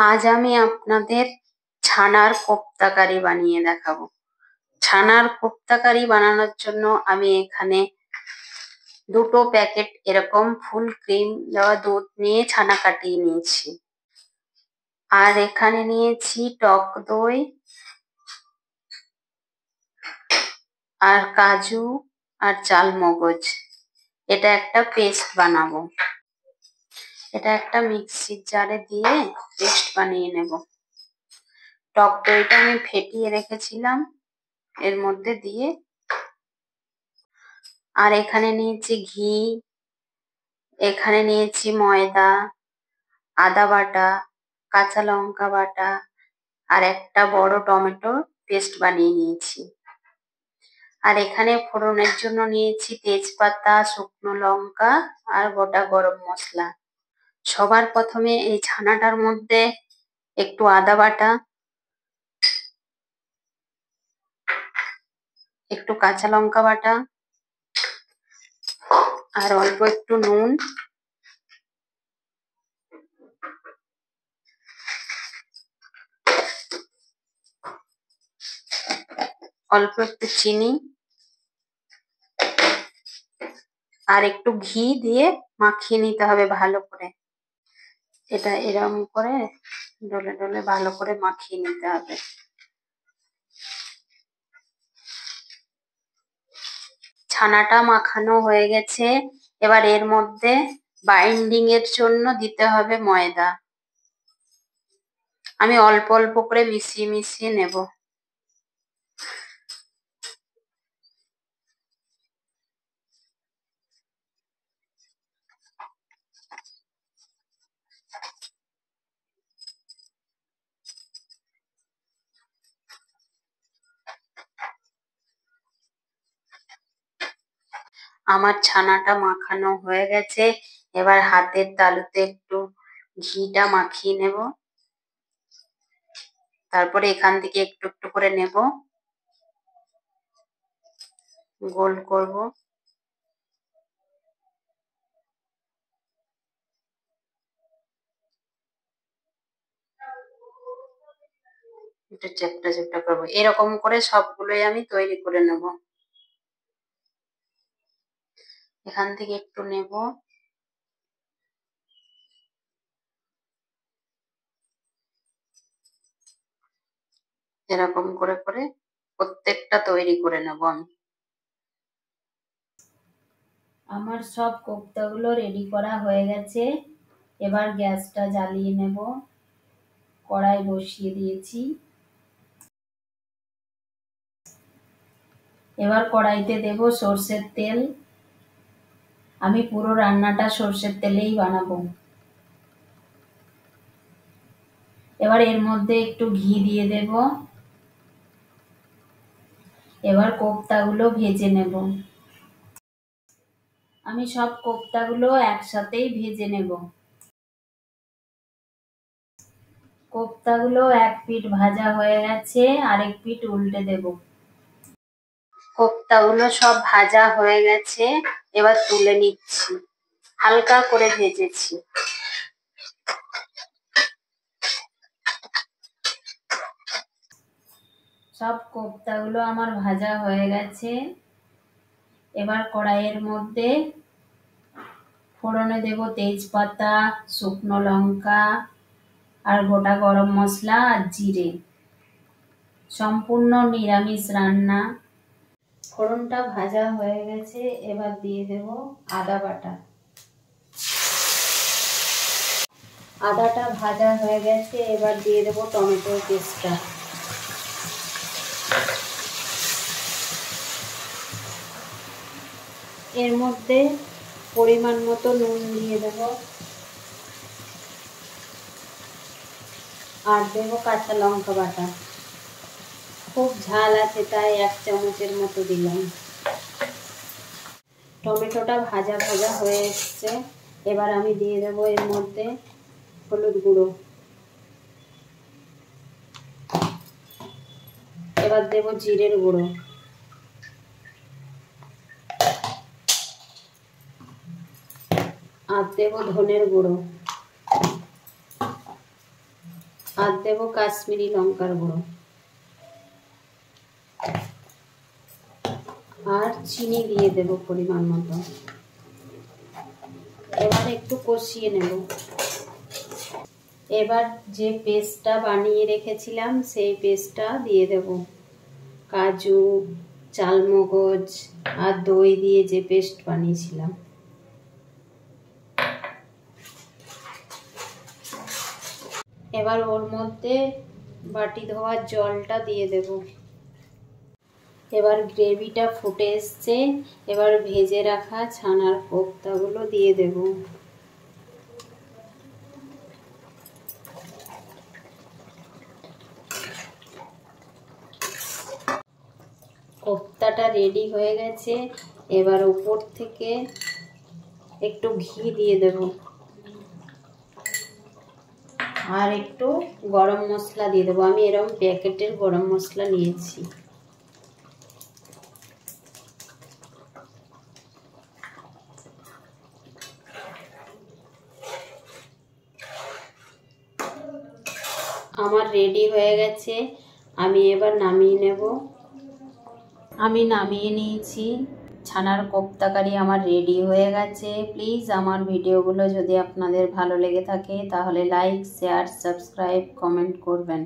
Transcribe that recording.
আজ আমি আপনাদের ছানার কোপ্তা কারি বানিয়ে দেখাবো। ছানার কোপ্তা কারি বানানোর জন্য আমি এখানে 2 প্যাকেট এরকম ফুল ক্রিম দেওয়া দুধ নিয়ে ছানা কাটিয়ে নিয়েছি। আর এখানে নিয়েছি টক দই আর কাজু আর চালমগজ। এটা একটা পেস্ট বানাবো। এটা একটা মিক্সির জারে দিয়ে পেস্ট বানিয়ে নেব। টক দইটা আমি ফেটিয়ে রেখেছিলাম এর মধ্যে দিয়ে। আর এখানে নিয়েছি ঘি, এখানে নিয়েছি ময়দা, আদা বাটা, কাঁচা লঙ্কা বাটা আর একটা বড় টমেটো পেস্ট বানিয়ে নিয়েছি। আর এখানে ফোড়নের জন্য নিয়েছি তেজপাতা, শুকনো লঙ্কা আর গোটা গরম মশলা। সবার প্রথমে এই ছানাটার মধ্যে একটু আদা বাটা, একটু কাঁচা লঙ্কা বাটা আর অল্প একটু নুন, অল্প একটু চিনি আর একটু ঘি দিয়ে মাখিয়ে নিতে হবে ভালো করে। এটা এরকম করে ডলে ডলে ভালো করে মাখিয়ে নিতে হবে। ছানাটা মাখানো হয়ে গেছে। এবার এর মধ্যে বাইন্ডিং এর জন্য দিতে হবে ময়দা। আমি অল্প অল্প করে মিশিয়ে মিশিয়ে নেব। আমার ছানাটা মাখানো হয়ে গেছে। এবার হাতের তালুতে একটু ঘিটা মাখিয়ে নেব। তারপরে এখান থেকে একটু একটু করে নেব, গোল করব। একটু চ্যাপ্টা চ্যাপ্টা করবো। এরকম করে সবগুলোই আমি তৈরি করে নেব। এখান থেকে একটু নেব, এরকম করে করে প্রত্যেকটা তৈরি করে নেব আমি। আমার সব কোপ্তাগুলো রেডি করা হয়ে গেছে। এবার গ্যাসটা জ্বালিয়ে নেব। কড়াই বসিয়ে দিয়েছি। এবার কড়াইতে দেব সর্ষের তেল। আমি পুরো রান্নাটা সর্ষের তেলেই বানাবো। এবার এর মধ্যে একটু ঘি দিয়ে দেব। এবার কোপ্তাগুলো ভেজে নেব। আমি সব কোপ্তাগুলো একসাথেই ভেজে নেব। কোপ্তাগুলো এক পিঠ ভাজা হয়ে গেছে, আরেক পিঠ উল্টে দেব। কোপ্তাগুলো সব ভাজা হয়ে গেছে, এবার তুলে নিচ্ছি। হালকা করে ভেজেছি। সব কোপ্তাগুলো আমার ভাজা হয়ে গেছে। এবার কড়াইয়ের মধ্যে ফোড়নে দেব তেজপাতা, শুকনো লঙ্কা আর গোটা গরম মশলা আর জিরে। সম্পূর্ণ নিরামিষ রান্না। ফোড়নটা ভাজা হয়ে গেছে, এবার দিয়ে দেব আদা বাটা। আদাটা ভাজা হয়ে গেছে, এবার দিয়ে দেব টমেটো পেস্টটা। এর মধ্যে পরিমাণ মতো নুন দিয়ে দেব আর দেব কাঁচা লঙ্কা বাটা। খুব ঝাল আছে তাই 1 চামচের মতো দিলাম। টমেটোটা ভাজা ভাজা হয়ে এসছে, এবার আমি দিয়ে দেব এর মধ্যে হলুদ গুঁড়ো। এবার দেব জিরের গুঁড়ো। আর দেব ধনের গুঁড়ো। আর দেব কাশ্মীরি লঙ্কার গুঁড়ো আর চিনি দিয়ে দেব পরিমাণ মতো। এবার একটু কষিয়ে নেব। এবার যে পেস্টটা বানিয়ে রেখেছিলাম সেই পেস্টটা দিয়ে দেব। কাজু, চালমগজ আর দই দিয়ে যে পেস্ট বানিয়েছিলাম। এবার ওর মধ্যে বাটি ধোয়ার জলটা দিয়ে দেব। এবার গ্রেভিটা ফুটে এসছে, এবার ভেজে রাখা ছানার কোপ্তাগুলো দিয়ে দেব। কোপ্তাটা রেডি হয়ে গেছে, এবার উপর থেকে একটু ঘি দিয়ে দেব আর একটু গরম মশলা দিয়ে দেবো। আমি এরকম প্যাকেটের গরম মশলা নিয়েছি। আমার রেডি হয়ে গেছে, আমি এবার নামিয়ে নেব। আমি নামিয়ে নিয়েছি, ছানার কোপ্তা কারি আমার রেডি হয়ে গেছে। প্লিজ আমার ভিডিওগুলো যদি আপনাদের ভালো লেগে থাকে তাহলে লাইক, শেয়ার, সাবস্ক্রাইব, কমেন্ট করবেন।